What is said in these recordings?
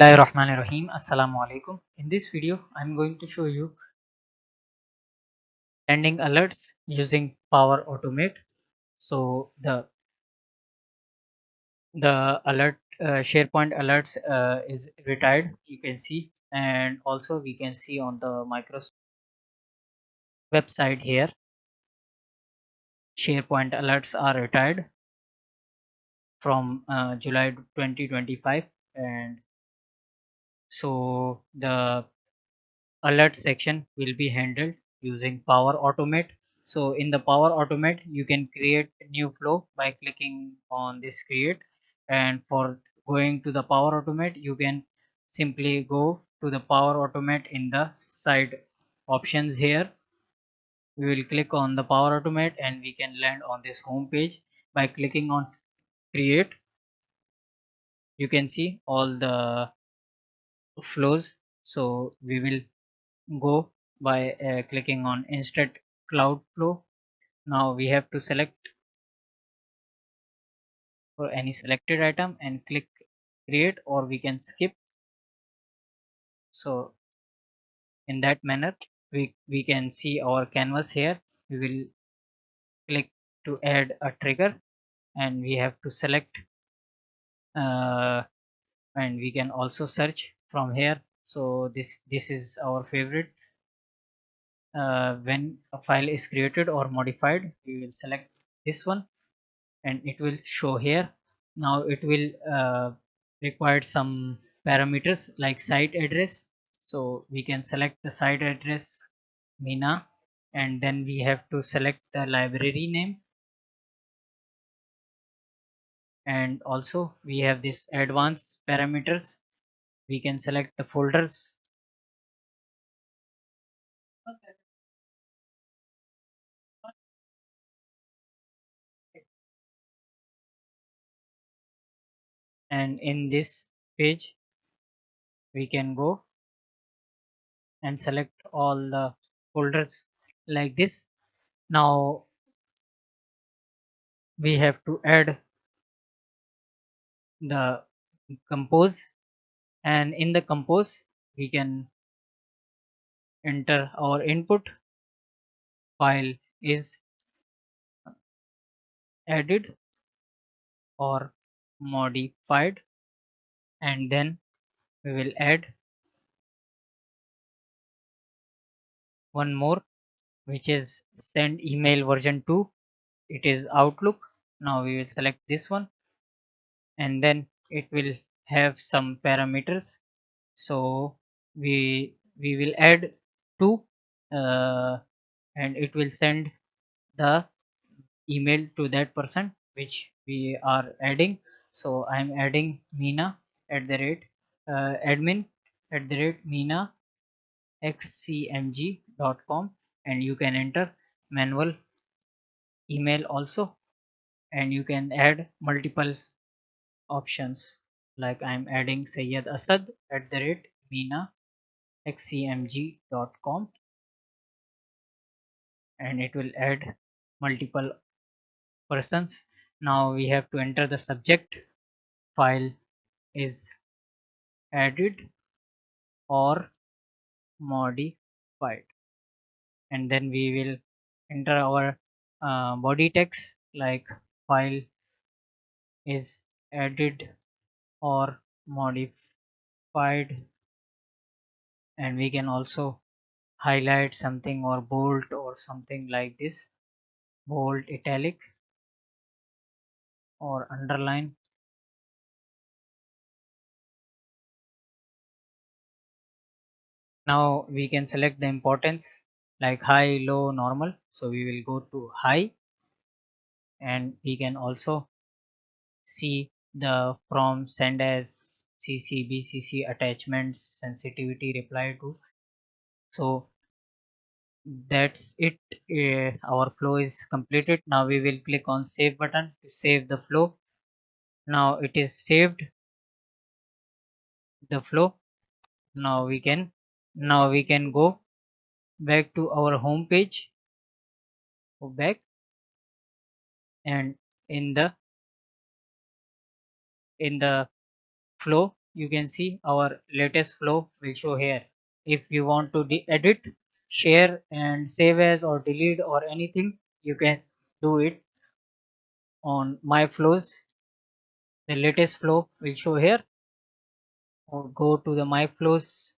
Bismillahirrahmanirrahim. Assalamu alaikum. In this video, I'm going to show you sending alerts using Power Automate. So the alert SharePoint alerts is retired. You can see, and also we can see on the Microsoft website here, SharePoint alerts are retired from July 2025, and so the alert section will be handled using Power Automate. So in the Power Automate, you can create a new flow by clicking on this create. And for going to the Power Automate, you can simply go to the Power Automate in the side options here. We will click on the Power Automate and we can land on this home page by clicking on create. You can see all the flows. So we will go by clicking on instant cloud flow. Now we have to select for any selected item and click create, or we can skip. So in that manner we can see our canvas here. We will click to add a trigger and we have to select uh, and we can also search from here. So this is our favorite. When a file is created or modified, we will select this one and it will show here. Now it will require some parameters like site address. So we can select the site address Mina, and then we have to select the library name, and also we have this advanced parameters. We can select the folders, and in this page we can go and select all the folders like this. Now we have to add the compose, and in the compose we can enter our input file is added or modified, and then we will add one more, which is send email version 2. It is Outlook. Now we will select this one, and then it will have some parameters. So we will add 2, uh, and it will send the email to that person which we are adding. So I'm adding Meena at the rate admin at the rate Meena xcmg.com, and you can enter manual email also, and you can add multiple options like I'm adding Sayyid Asad at the rate Meena xcmg.com, and it will add multiple persons. Now we have to enter the subject file is added or modified, and then we will enter our body text like file is added or modified, and we can also highlight something or bold or something like this, bold, italic, or underline. Now we can select the importance like high, low, normal. So we will go to high, and we can also see the from send as CC, BCC, attachments, sensitivity, reply to. So that's it. Our flow is completed. Now we will click on save button to save the flow. Now it is saved the flow. Now we can go back to our home page. Go back, and in the flow you can see our latest flow will show here. If you want to edit, share and save as or delete or anything, you can do it on my flows. The latest flow will show here, or go to the my flows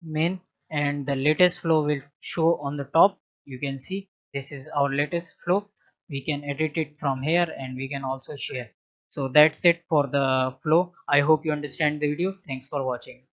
main, and the latest flow will show on the top. You can see this is our latest flow. We can edit it from here and we can also share. So that's it for the flow. I hope you understand the video. Thanks for watching.